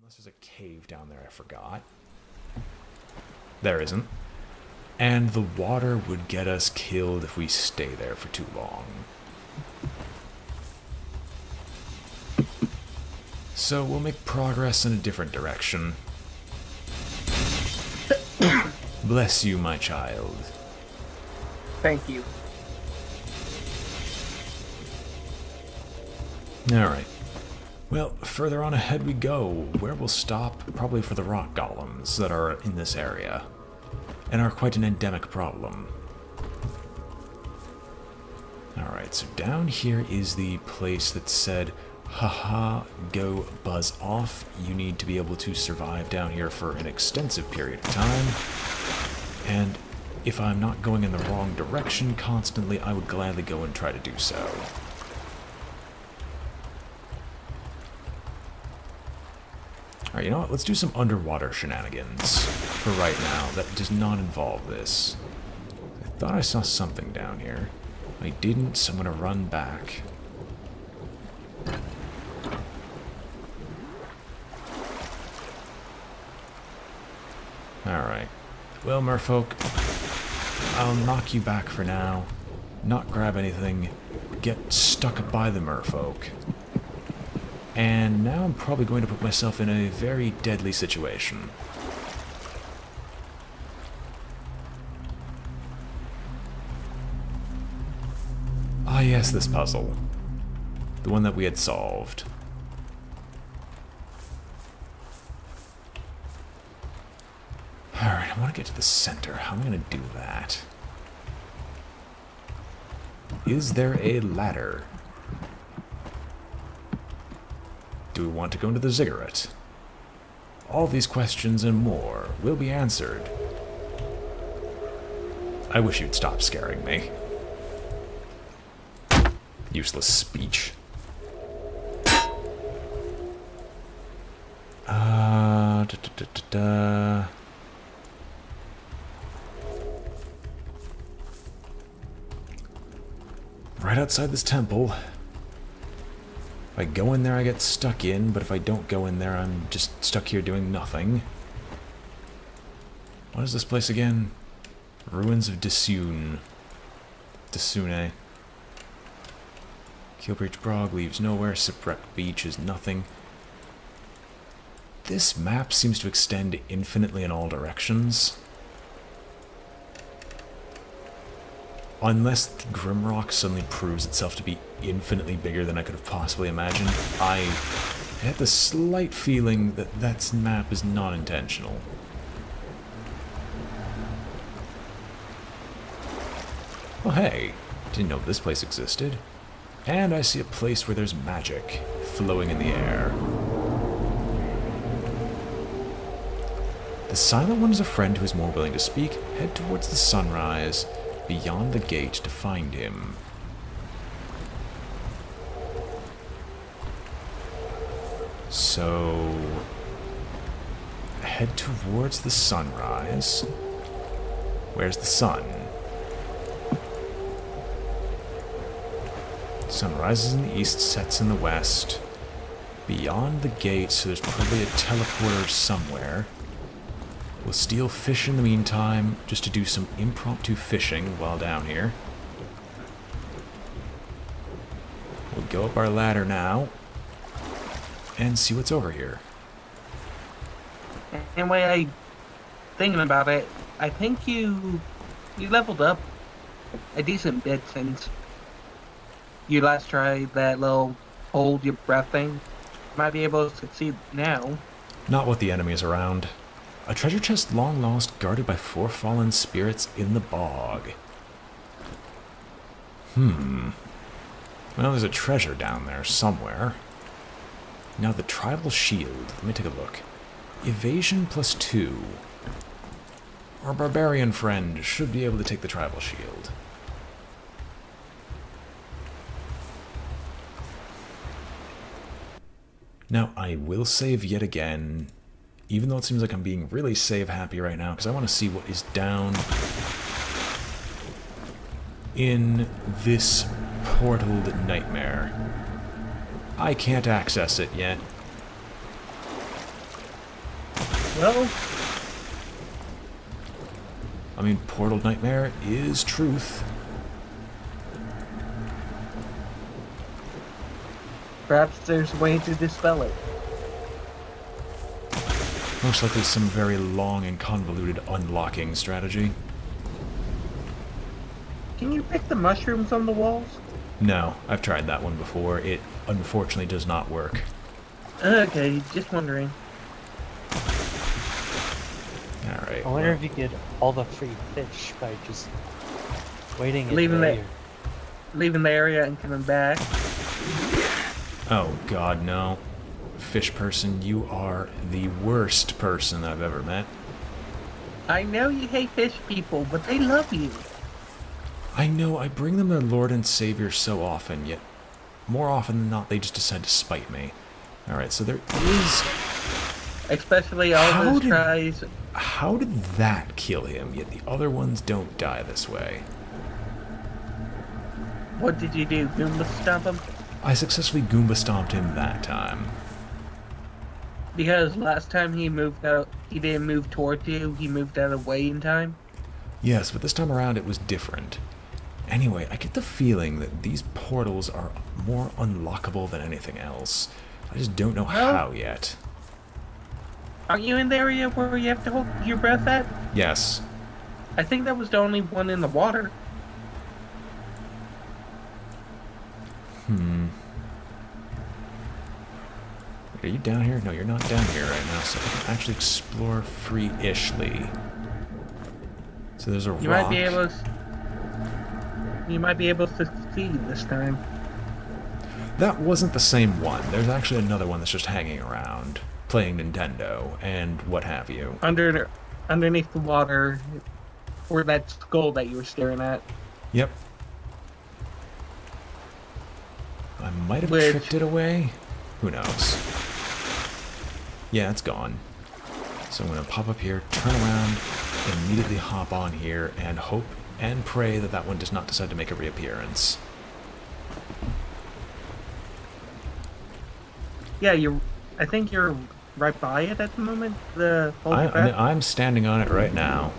Unless there's a cave down there I forgot. There isn't. And the water would get us killed if we stay there for too long. So we'll make progress in a different direction. Bless you, my child. Thank you. Alright. Well, further on ahead we go, where we'll stop, probably for the rock golems that are in this area, and are quite an endemic problem. Alright, so down here is the place that said, haha, go buzz off. You need to be able to survive down here for an extensive period of time, and if I'm not going in the wrong direction constantly, I would gladly go and try to do so. Alright, you know what? Let's do some underwater shenanigans for right now. That does not involve this. I thought I saw something down here. I didn't, so I'm going to run back. Alright. Well, merfolk, I'll knock you back for now. Not grab anything. Get stuck by the merfolk. And now I'm probably going to put myself in a very deadly situation. Ah yes, this puzzle. The one that we had solved. Alright, I want to get to the center. How am I going to do that? Is there a ladder? Do we want to go into the ziggurat? All these questions and more will be answered. I wish you'd stop scaring me. Useless speech. Right outside this temple. If I go in there, I get stuck in, but if I don't go in there, I'm just stuck here doing nothing. What is this place again? Ruins of Disune. Disune. Killbreach Brog leaves nowhere. Shipwreck Beach is nothing. This map seems to extend infinitely in all directions. Unless Grimrock suddenly proves itself to be infinitely bigger than I could have possibly imagined, I had the slight feeling that that map is not intentional. Well, hey, didn't know this place existed. And I see a place where there's magic flowing in the air. The Silent One is a friend who is more willing to speak. Head towards the sunrise, beyond the gate to find him. So, head towards the sunrise. Where's the sun? Sun rises in the east, sets in the west. Beyond the gate, so there's probably a teleporter somewhere. We'll steal fish in the meantime, just to do some impromptu fishing while down here. We'll go up our ladder now, and see what's over here. Anyway, thinking about it, I think you leveled up a decent bit since you last tried that little hold your breath thing. Might be able to succeed now. Not with the enemies around. A treasure chest long lost, guarded by 4 fallen spirits in the bog. Well, there's a treasure down there somewhere. Now the tribal shield. Let me take a look. Evasion +2. Our barbarian friend should be able to take the tribal shield. Now, I will save yet again, even though it seems like I'm being really save happy right now, because I want to see what is down in this portaled nightmare. I can't access it yet. Well, I mean, Portal Nightmare is truth. perhaps there's a way to dispel it. Most likely some very long and convoluted unlocking strategy. Can you pick the mushrooms on the walls? No, I've tried that one before. It unfortunately does not work. Okay, just wondering. Alright. I wonder if you get all the free fish by just waiting Leaving in it. Leaving the area and coming back. Oh god, no. Fish person, you are the worst person I've ever met. I know you hate fish people, but they love you. I know, I bring them their Lord and Savior so often, yet more often than not they just decide to spite me. Alright, so there is... Especially all those tries. How did that kill him, yet the other ones don't die this way? What did you do? Goomba stomp him? I successfully Goomba stomped him that time. Because last time he moved out, he didn't move towards you, he moved out of way in time. Yes, but this time around it was different. Anyway, I get the feeling that these portals are more unlockable than anything else. I just don't know how yet. Aren't you in the area where you have to hold your breath at? Yes. I think that was the only one in the water. Are you down here? No, you're not down here right now, so I can actually explore free-ishly. So there's a rock. You might be able to succeed this time. That wasn't the same one. There's actually another one that's just hanging around, playing Nintendo, and what have you. Underneath the water, or that skull that you were staring at. Yep. I might have tricked it away. Who knows? Yeah, it's gone. So I'm going to pop up here, turn around, and immediately hop on here, and hope and pray that that one does not decide to make a reappearance. Yeah, I think you're right by it at the moment. I'm standing on it right now.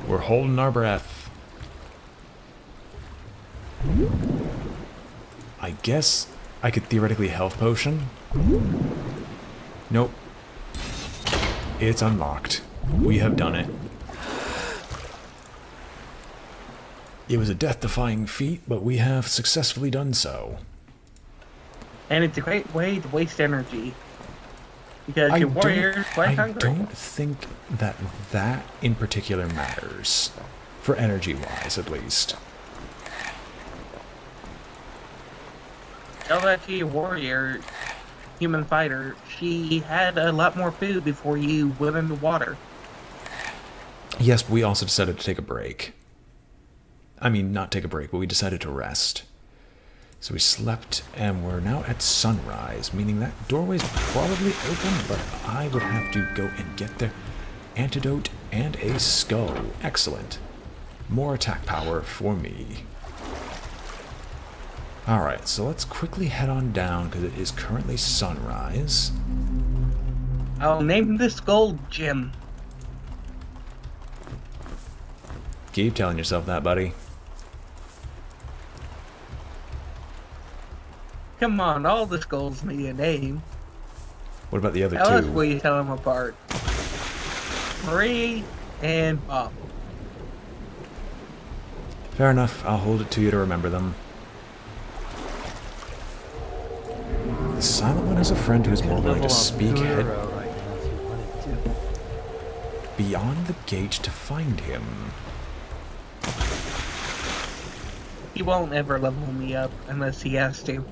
We're holding our breath. I guess I could theoretically health potion. Nope. It's unlocked. We have done it. It was a death-defying feat, but we have successfully done so. And it's a great way to waste energy. Because your warrior's quite hungry. I don't think that that in particular matters. For energy-wise, at least. Tell that to your warrior, human fighter. She had a lot more food before you went in the water. Yes, but we also decided to take a break. I mean, not take a break, but we decided to rest. So we slept, and we're now at sunrise, meaning that doorway's probably open, but I would have to go and get the antidote and a skull. Excellent. More attack power for me. Alright, so let's quickly head on down, because it is currently sunrise. I'll name this gold gem. Keep telling yourself that, buddy. Come on, all the skulls need a name. What about the other How else two? will you tell them apart? Marie and Bob. Fair enough, I'll hold it to you to remember them. The Silent One has a friend who's more willing to speak beyond the gate to find him. He won't ever level me up unless he has to.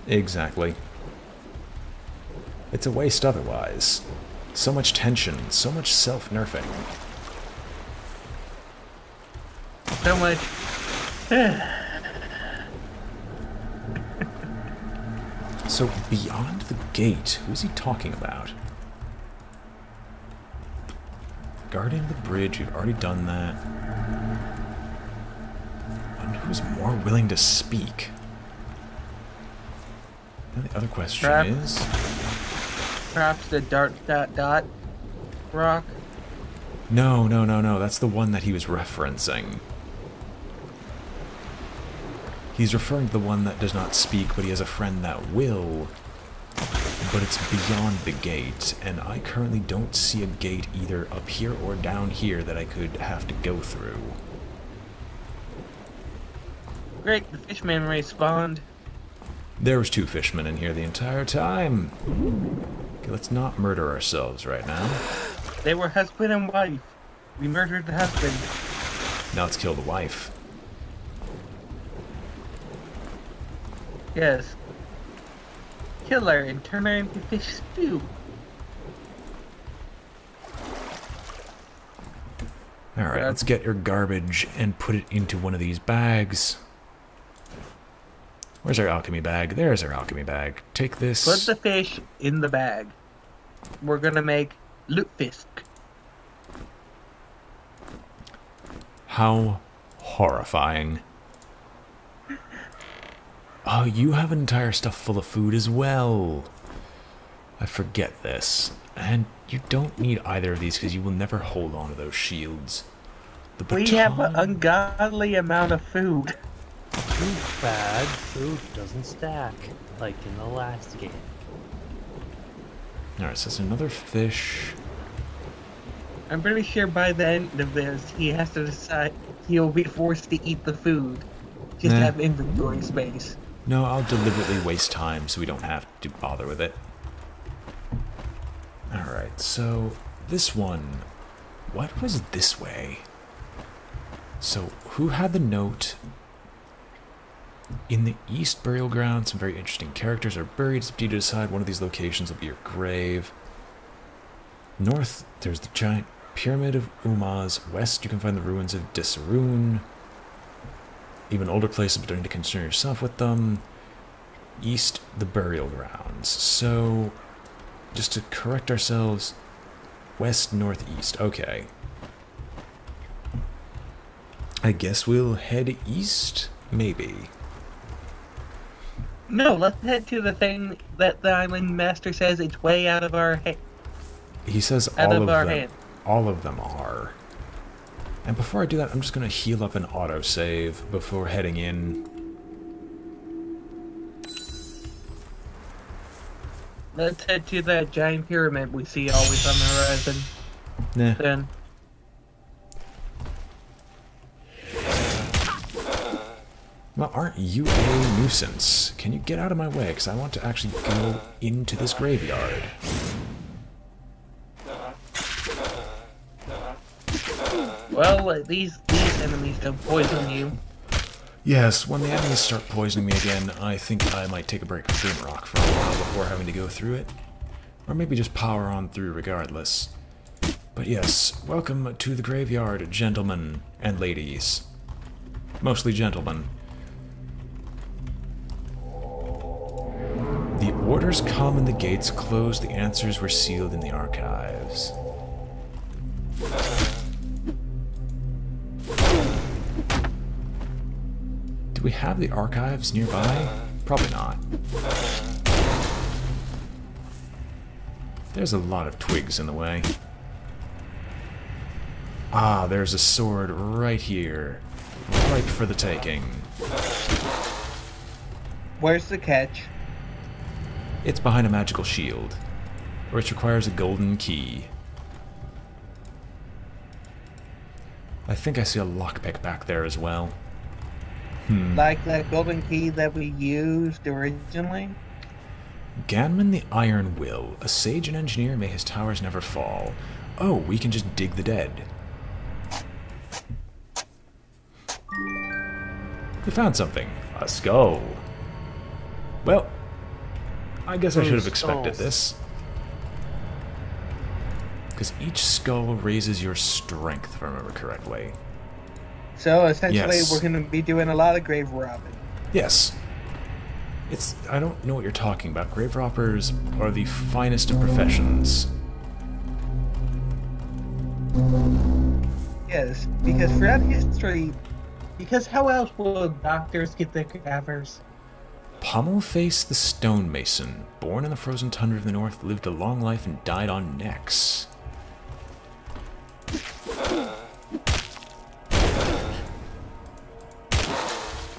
Exactly. It's a waste otherwise. So much tension, so much self-nerfing. So much. So, beyond the gate, who's he talking about? Guarding the bridge, we've already done that. And who's more willing to speak? And the other question Perhaps- is... Perhaps the dot rock. No, no, no, no. That's the one that he was referencing. He's referring to the one that does not speak, but he has a friend that will. But it's beyond the gate, and I currently don't see a gate either up here or down here that I could have to go through. Great, the fishman respawned. There was 2 fishmen in here the entire time. Okay, let's not murder ourselves right now. They were husband and wife. We murdered the husband. Now let's kill the wife. Yes. Kill her and turn her into fish stew. Alright, let's get your garbage and put it into one of these bags. Where's our alchemy bag? There's our alchemy bag. Take this. Put the fish in the bag. We're gonna make lutefisk. How horrifying. Oh, you have an entire stuff full of food as well. I forget this. And you don't need either of these because you will never hold on to those shields. The We have an baton- ungodly amount of food. Too bad food doesn't stack, like in the last game. Alright, so that's another fish. I'm pretty sure by the end of this, he has to decide he'll be forced to eat the food. Just Nah. have inventory space. No, I'll deliberately waste time so we don't have to bother with it. Alright, so this one... What was this way? So, who had the note? In the East Burial Ground, some very interesting characters are buried. It's up to you to decide one of these locations will be your grave. North, there's the giant Pyramid of Umaz. West, you can find the ruins of Disarun. Even older places, but don't need to concern yourself with them. East, the burial grounds. So, just to correct ourselves, west, northeast. Okay. I guess we'll head east? Maybe. No, let's head to the thing that the island master says it's way out of our head. He says Out all of of our them. hand. All of them are. And before I do that, I'm just going to heal up an autosave before heading in. Let's head to that giant pyramid we see always on the horizon. Nah. Then, Well, aren't you a nuisance? Can you get out of my way? Because I want to actually go into this graveyard. well, these enemies don't poison you. Yes, when the enemies start poisoning me again, I think I might take a break from Grimrock for a while before having to go through it. Or maybe just power on through regardless. But yes, welcome to the graveyard, gentlemen and ladies. Mostly gentlemen. The orders come and the gates closed, the answers were sealed in the archives. Do we have the archives nearby? Probably not. There's a lot of twigs in the way. Ah, there's a sword right here. Ripe for the taking. Where's the catch? It's behind a magical shield, which requires a golden key. I think I see a lockpick back there as well. Like that golden key that we used originally? Ganman the Iron Will. A sage and engineer, may his towers never fall. Oh, we can just dig the dead. We found something. A skull. Well, I guess I should have expected this. Because each skull raises your strength, if I remember correctly. So essentially, Yes. we're going to be doing a lot of grave robbing. Yes. I don't know what you're talking about. Grave robbers are the finest of professions. Yes, because throughout history, because how else will doctors get their cadavers? Pommelface the Stonemason, born in the frozen tundra of the north, lived a long life and died on Nex.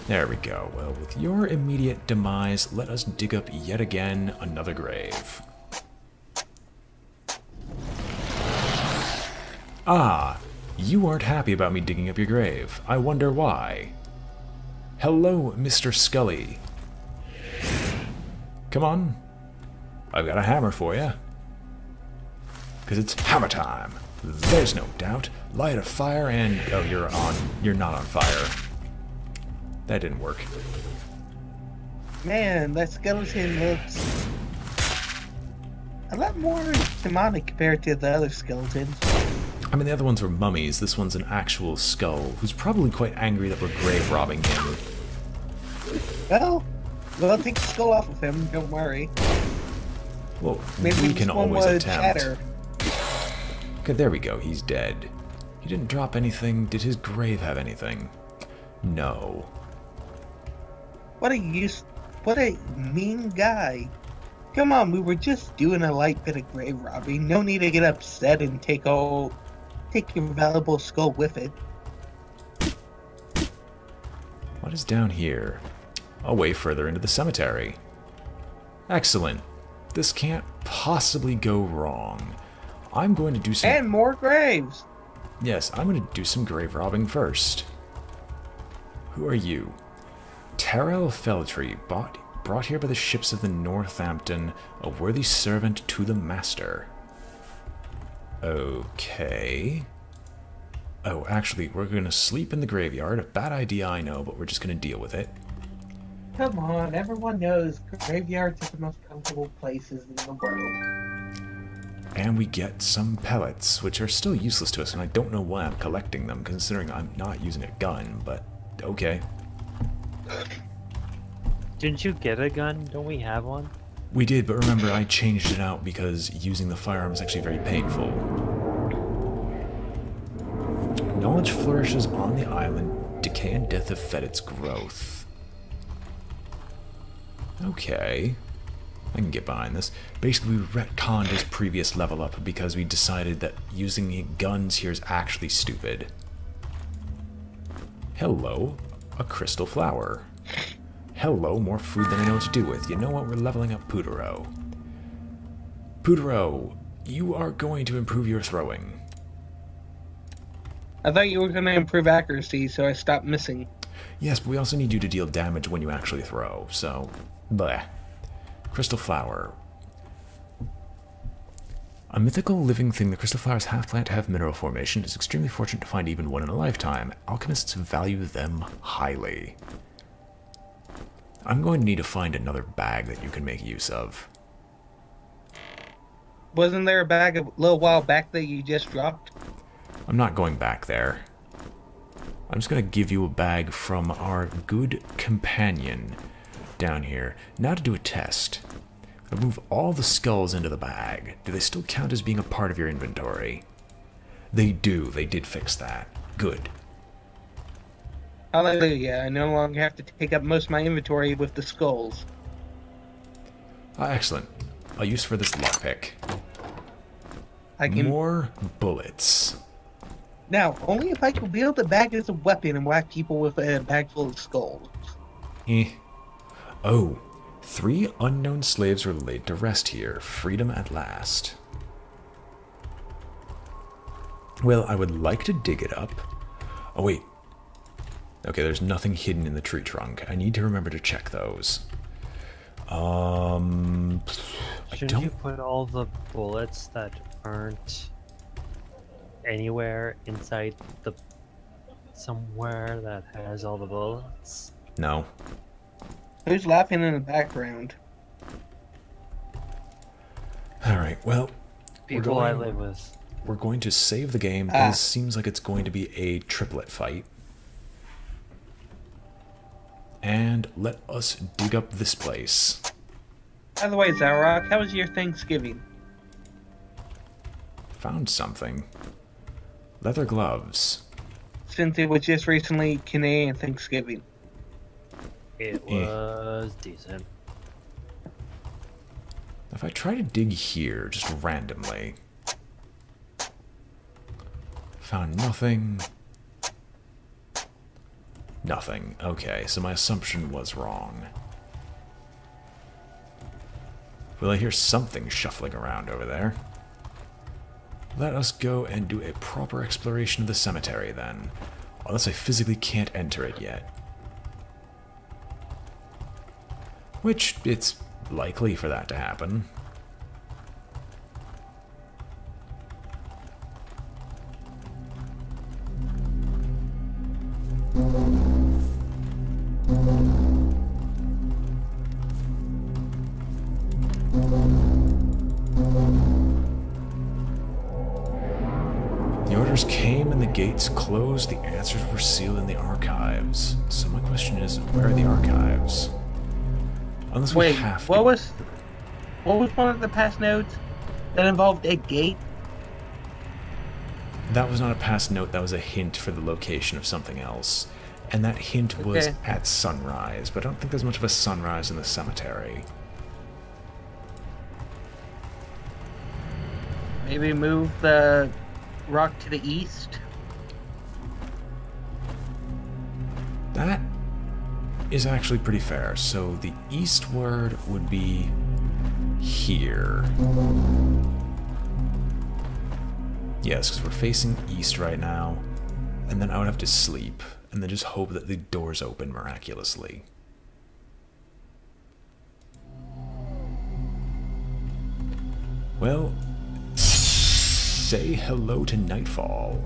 There we go. Well, with your immediate demise, let us dig up yet again another grave. Ah, you aren't happy about me digging up your grave. I wonder why. Hello, Mr. Scully. Come on. I've got a hammer for you. Because it's hammer time. There's no doubt. Light a fire and... Oh, you're not on fire. That didn't work. Man, that skeleton looks a lot more demonic compared to the other skeletons. I mean, the other ones were mummies. This one's an actual skull, who's probably quite angry that we're grave robbing him. Well, we'll take the skull off of him, don't worry. Well, maybe we can always attempt. Shatter. Okay, there we go. He's dead. He didn't drop anything. Did his grave have anything? No. What a mean guy. Come on, we were just doing a light bit of grave robbing. No need to get upset and take your valuable skull with it. What is down here? Oh, way further into the cemetery. Excellent. This can't possibly go wrong. I'm going to do some... And more graves! Yes, I'm going to do some grave robbing first. Who are you? Terrell Feltree, brought here by the ships of the Northampton, a worthy servant to the master. Okay. Oh, actually, we're going to sleep in the graveyard. A bad idea, I know, but we're just going to deal with it. Come on, everyone knows graveyards are the most comfortable places in the world. And we get some pellets, which are still useless to us, and I don't know why I'm collecting them, considering I'm not using a gun, but okay. Didn't you get a gun? Don't we have one? We did, but remember, I changed it out because using the firearm is actually very painful. Knowledge flourishes on the island. Decay and death have fed its growth. Okay. I can get behind this. Basically, we retconned his previous level up because we decided that using guns here is actually stupid. Hello, a crystal flower. Hello, more food than I know what to do with. You know what? We're leveling up Putero. Putero, you are going to improve your throwing. I thought you were going to improve accuracy, so I stopped missing. Yes, but we also need you to deal damage when you actually throw, so... bleh. Crystal flower. A mythical living thing, the crystal flower's half plant, half mineral formation, is extremely fortunate to find even one in a lifetime. Alchemists value them highly. I'm going to need to find another bag that you can make use of. Wasn't there a bag a little while back that you just dropped? I'm not going back there. I'm just going to give you a bag from our good companion down here. Now to do a test. Remove all the skulls into the bag. Do they still count as being a part of your inventory? They do. They did fix that. Good. Hallelujah. I no longer have to take up most of my inventory with the skulls. Excellent. I'll use for this lockpick. I can... More bullets. Now, only if I can wield a bag as a weapon and whack people with a bag full of skulls. Oh, 3 unknown slaves were laid to rest here. Freedom at last. Well, I would like to dig it up. Oh, wait. Okay, there's nothing hidden in the tree trunk. I need to remember to check those. Shouldn't you put all the bullets that aren't anywhere inside the... somewhere that has all the bullets? No. Who's laughing in the background? Alright, well... People I live with. We're going to save the game. This seems like it's going to be a triplet fight. And let us dig up this place. By the way, Zarok, how was your Thanksgiving? Found something. Leather gloves. Since it was just recently Canadian Thanksgiving. It was decent. If I try to dig here, just randomly... Found nothing. Nothing. Okay, so my assumption was wrong. Well, I hear something shuffling around over there. Let us go and do a proper exploration of the cemetery, then. Unless I physically can't enter it yet. Which, it's likely for that to happen. The orders came and the gates closed, the answers were sealed in the archives. So my question is, where are the archives? Unless we have to... what was one of the past notes that involved a gate? That was not a past note, that was a hint for the location of something else. And that hint was at sunrise, but I don't think there's much of a sunrise in the cemetery. Maybe move the rock to the east? That is actually pretty fair. So the eastward would be here. Yes, because we're facing east right now. And then I would have to sleep, and then just hope that the doors open miraculously. Well, say hello to nightfall.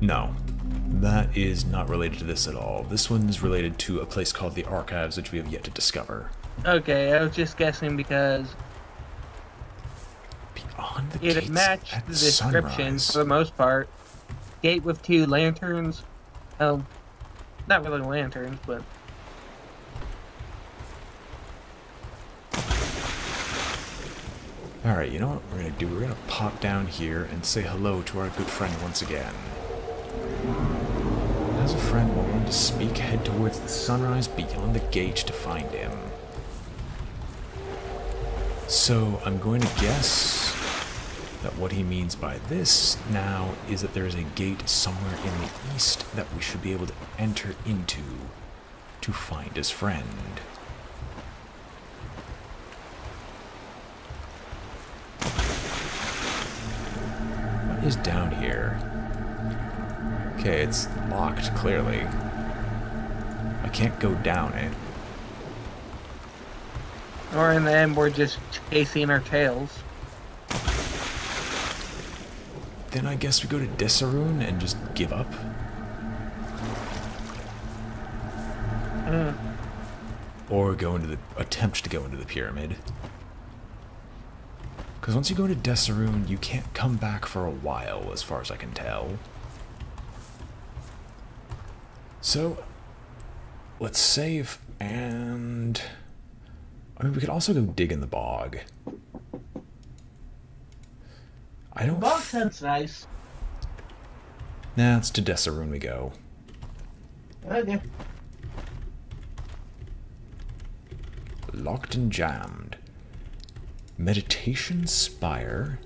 No, that is not related to this at all. This one's related to a place called the Archives, which we have yet to discover. Okay, I was just guessing because Beyond the it gates matched at the description sunrise. for the most part. Gate with 2 lanterns. Oh, not really lanterns, but... Alright, you know what we're going to do? We're going to pop down here and say hello to our good friend once again. As a friend willing to speak, head towards the sunrise beyond the gate to find him. So I'm going to guess that what he means by this now is that there is a gate somewhere in the east that we should be able to enter into to find his friend. What is down here? Okay, it's locked, clearly. I can't go down it. Or in the end, we're just chasing our tails. Then I guess we go to Desaroon and just give up. Or go into the attempt to go into the pyramid. Because once you go to Desaroon, you can't come back for a while, as far as I can tell. So, let's save, and... I mean, we could also go dig in the bog. I don't... Bog sounds nice. Nah, it's to Desaroon we go. Okay. Locked and jammed. Meditation Spire.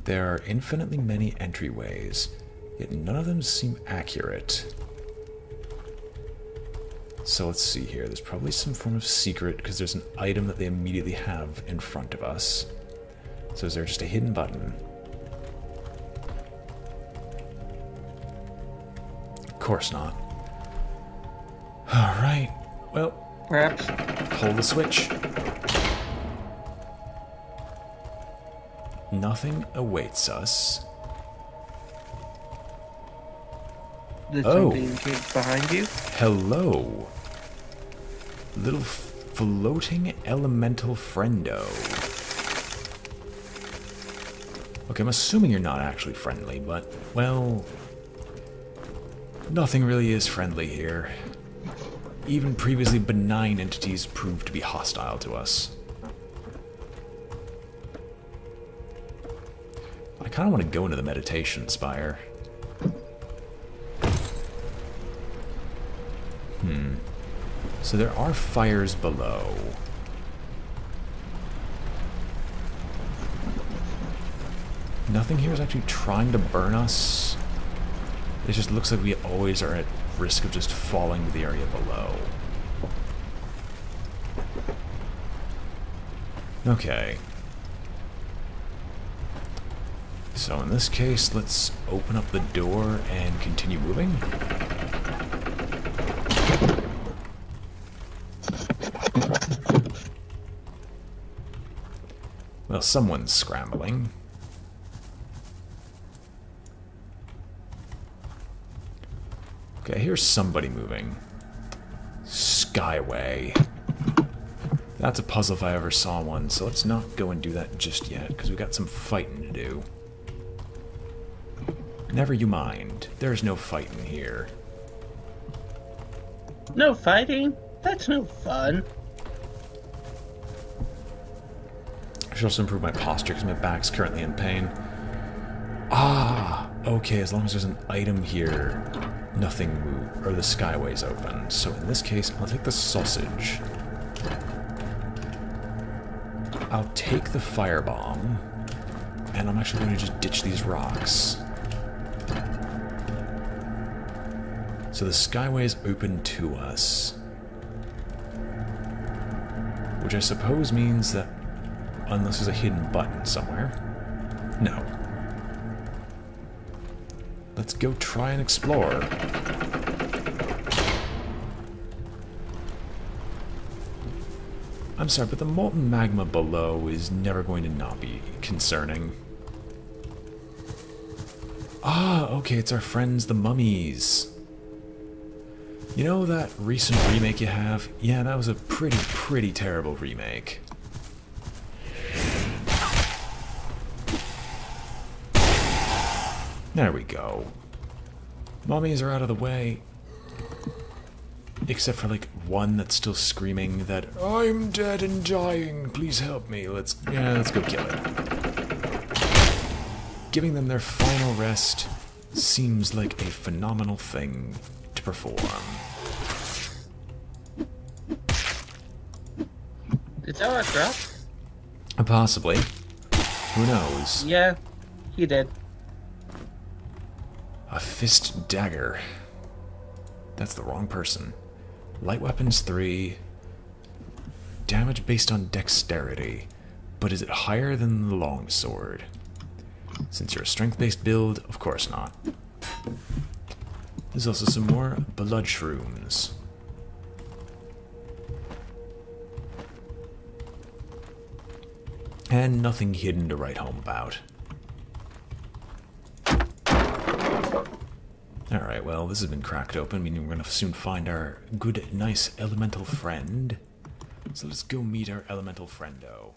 There are infinitely many entryways, yet none of them seem accurate. So let's see here. There's probably some form of secret because there's an item that they immediately have in front of us. So is there just a hidden button? Of course not. Alright, well, Perhaps. pull the switch. Nothing awaits us. There's Oh. something behind you. Hello. Little floating elemental friendo. Okay, I'm assuming you're not actually friendly, but, well... Nothing really is friendly here. Even previously benign entities proved to be hostile to us. kind of want to go into the meditation spire. So there are fires below. Nothing here is actually trying to burn us. It just looks like we always are at risk of just falling to the area below. Okay. So in this case, let's open up the door and continue moving. Well, someone's scrambling. Okay, here's somebody moving. Skyway. That's a puzzle if I ever saw one, so let's not go and do that just yet, because we've got some fighting to do. Never you mind. There's no fighting here. No fighting? That's no fun. I should also improve my posture because my back's currently in pain. Ah, okay, as long as there's an item here, nothing moves, or the skyway's open. So in this case, I'll take the sausage. I'll take the firebomb, and I'm actually going to just ditch these rocks. So the skyway is open to us. Which I suppose means that, unless there's a hidden button somewhere. No. Let's go try and explore. I'm sorry, but the molten magma below is never going to not be concerning. Ah, okay, it's our friends the mummies. You know that recent remake you have? Yeah, that was a pretty terrible remake. There we go. Mummies are out of the way. Except for, like, one that's still screaming that, I'm dead and dying, please help me. Let's go kill it. Giving them their final rest seems like a phenomenal thing to perform. Did Tower drop? Possibly. Who knows? Yeah, he did. A fist dagger. That's the wrong person. Light weapons 3. Damage based on dexterity. But is it higher than the longsword? Since you're a strength-based build, of course not. There's also some more blood shrooms. And nothing hidden to write home about. Alright, well, this has been cracked open, meaning we're going to soon find our good, nice elemental friend. So let's go meet our elemental friendo.